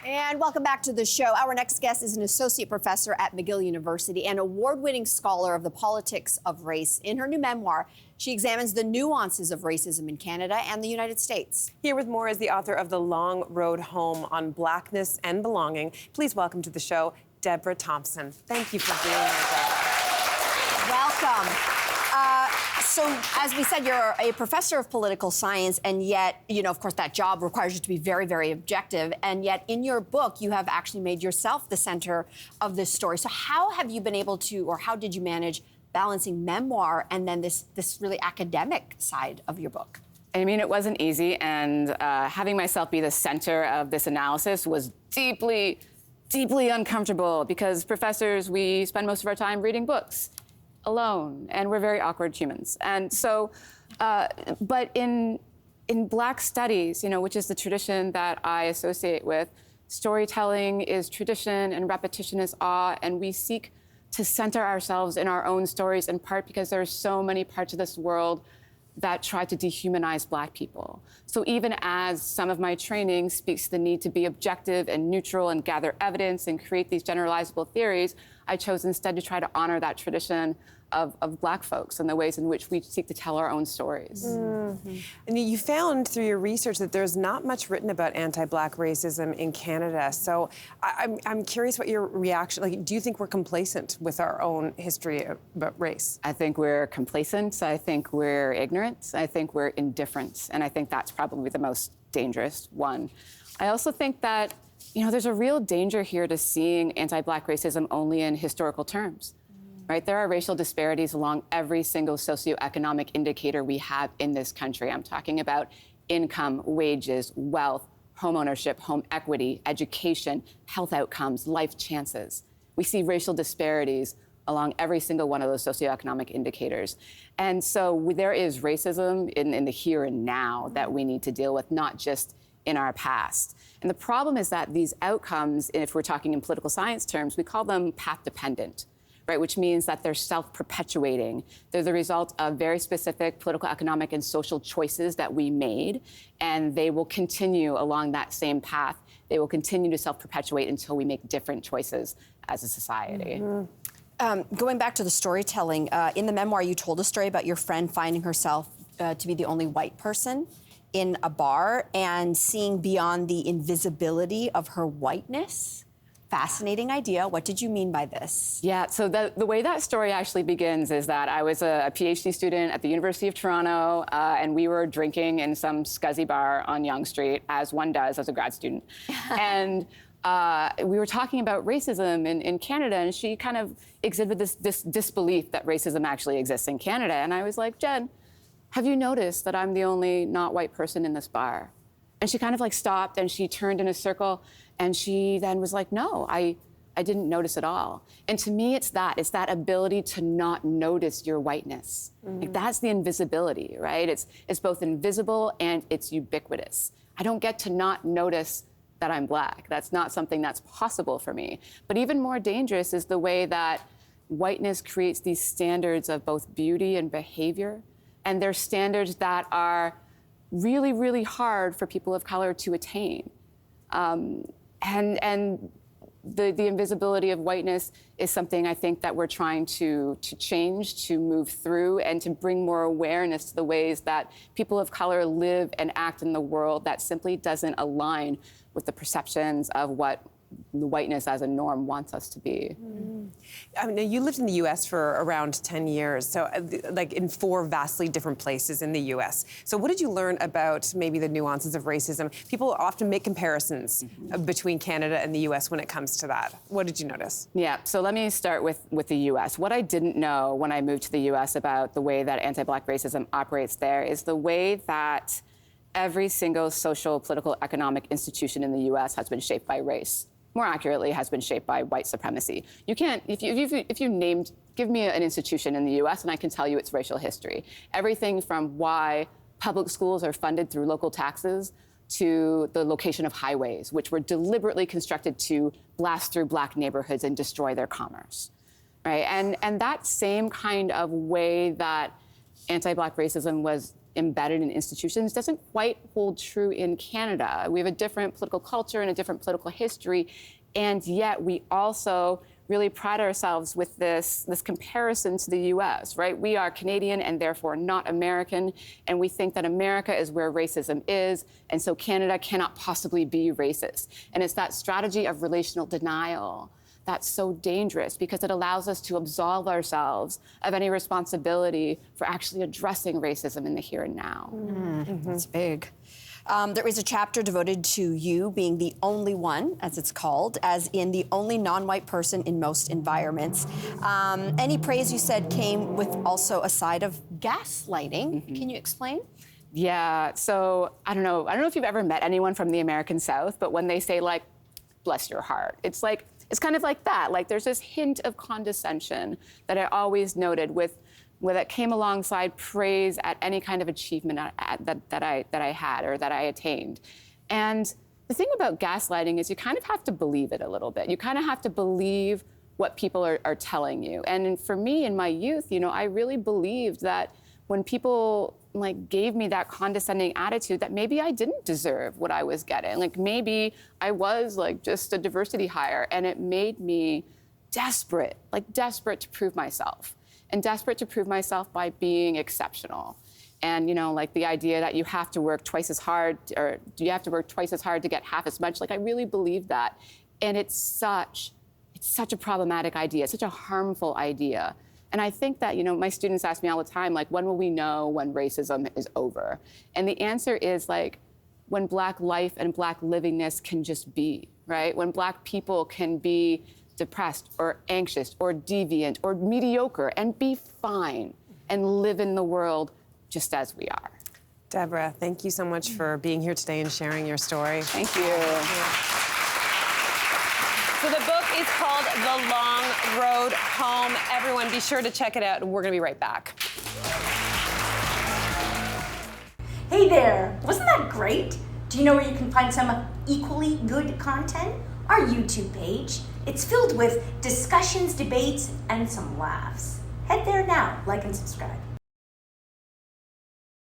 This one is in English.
And welcome back to the show. Our next guest is an associate professor at McGill University and award-winning scholar of the politics of race. In her new memoir, she examines the nuances of racism in Canada and the United States. Here with more is the author of The Long Road Home on Blackness and Belonging. Please welcome to the show, Deborah Thompson. Thank you for being here, Deborah. Welcome. So, as we said, you're a professor of political science, and yet, of course, that job requires you to be very, very objective. And yet, in your book, you have actually made yourself the center of this story. So, how have you been able to, or how did you manage balancing memoir and then this really academic side of your book? I mean, it wasn't easy, and having myself be the center of this analysis was deeply, deeply uncomfortable because professors, we spend most of our time reading books alone, and we're very awkward humans. And so, but in Black studies, which is the tradition that I associate with, storytelling is tradition and repetition is awe, and we seek to center ourselves in our own stories, in part because there are so many parts of this world that try to dehumanize Black people. So even as some of my training speaks to the need to be objective and neutral and gather evidence and create these generalizable theories, I chose instead to try to honor that tradition of Black folks and the ways in which we seek to tell our own stories. Mm-hmm. And you found through your research that there's not much written about anti-Black racism in Canada. So I'm curious what your reaction, do you think we're complacent with our own history about race? I think we're complacent. I think we're ignorant. I think we're indifferent. And I think that's probably the most dangerous one. I also think that, there's a real danger here to seeing anti-Black racism only in historical terms. Right? There are racial disparities along every single socioeconomic indicator we have in this country. I'm talking about income, wages, wealth, home ownership, home equity, education, health outcomes, life chances. We see racial disparities along every single one of those socioeconomic indicators. And so there is racism in the here and now that we need to deal with, not just in our past. And the problem is that these outcomes, if we're talking in political science terms, we call them path dependent. Right, which means that they're self-perpetuating. They're the result of very specific political, economic, and social choices that we made, and they will continue along that same path. They will continue to self-perpetuate until we make different choices as a society. Mm-hmm. Going back to the storytelling, in the memoir, you told a story about your friend finding herself to be the only white person in a bar and seeing beyond the invisibility of her whiteness. Fascinating idea. What did you mean by this? Yeah, so the way that story actually begins is that I was a PhD student at the University of Toronto, and we were drinking in some scuzzy bar on Yonge Street, as one does as a grad student. And we were talking about racism in Canada, and she kind of exhibited this disbelief that racism actually exists in Canada. And I was like, Jen, have you noticed that I'm the only not white person in this bar? And she kind of stopped and she turned in a circle and she then was like, no, I didn't notice at all. And to me, it's that ability to not notice your whiteness. Mm-hmm. That's the invisibility, right? It's both invisible and it's ubiquitous. I don't get to not notice that I'm Black. That's not something that's possible for me. But even more dangerous is the way that whiteness creates these standards of both beauty and behavior. And they're standards that are really, really hard for people of color to attain. And the invisibility of whiteness is something I think that we're trying to change, to move through, and to bring more awareness to the ways that people of color live and act in the world that simply doesn't align with the perceptions of what the whiteness as a norm wants us to be. Mm. I mean, you lived in the U.S. for around 10 years, so in 4 vastly different places in the U.S. So what did you learn about maybe the nuances of racism? People often make comparisons between Canada and the U.S. when it comes to that. What did you notice? Yeah, so let me start with the U.S. What I didn't know when I moved to the U.S. about the way that anti-Black racism operates there is the way that every single social, political, economic institution in the U.S. has been shaped by race. More accurately, has been shaped by white supremacy. You can't, if you named, give me an institution in the US and I can tell you its racial history. Everything from why public schools are funded through local taxes to the location of highways, which were deliberately constructed to blast through Black neighborhoods and destroy their commerce, right? And that same kind of way that anti-Black racism was embedded in institutions doesn't quite hold true in Canada. We have a different political culture and a different political history, and yet we also really pride ourselves with this comparison to the US, right? We are Canadian and therefore not American, and we think that America is where racism is, and so Canada cannot possibly be racist. And it's that strategy of relational denial that's so dangerous because it allows us to absolve ourselves of any responsibility for actually addressing racism in the here and now. That's big. There is a chapter devoted to you being the only one, as it's called, as in the only non-white person in most environments. Any praise you said came with also a side of gaslighting. Can you explain? Yeah, so I don't know if you've ever met anyone from the American South, but when they say like, bless your heart, it's kind of like that. Like there's this hint of condescension that I always noted that came alongside praise at any kind of achievement that I had or that I attained. And the thing about gaslighting is you kind of have to believe it a little bit. You kind of have to believe what people are telling you. And for me, in my youth, I really believed that when people gave me that condescending attitude, that maybe I didn't deserve what I was getting. Like maybe I was just a diversity hire, and it made me desperate to prove myself. And desperate to prove myself by being exceptional. And the idea that you have to work twice as hard, or you have to work twice as hard to get half as much. I really believed that. And it's such a problematic idea, such a harmful idea. And I think that, my students ask me all the time, when will we know when racism is over? And the answer is when Black life and Black livingness can just be, right? When Black people can be depressed or anxious or deviant or mediocre and be fine and live in the world just as we are. Deborah, thank you so much for being here today and sharing your story. Thank you. So the book is called The Long Road Home. Everyone, be sure to check it out, and we're going to be right back. Hey there, wasn't that great? Do you know where you can find some equally good content? Our YouTube page. It's filled with discussions, debates, and some laughs. Head there now, like and subscribe.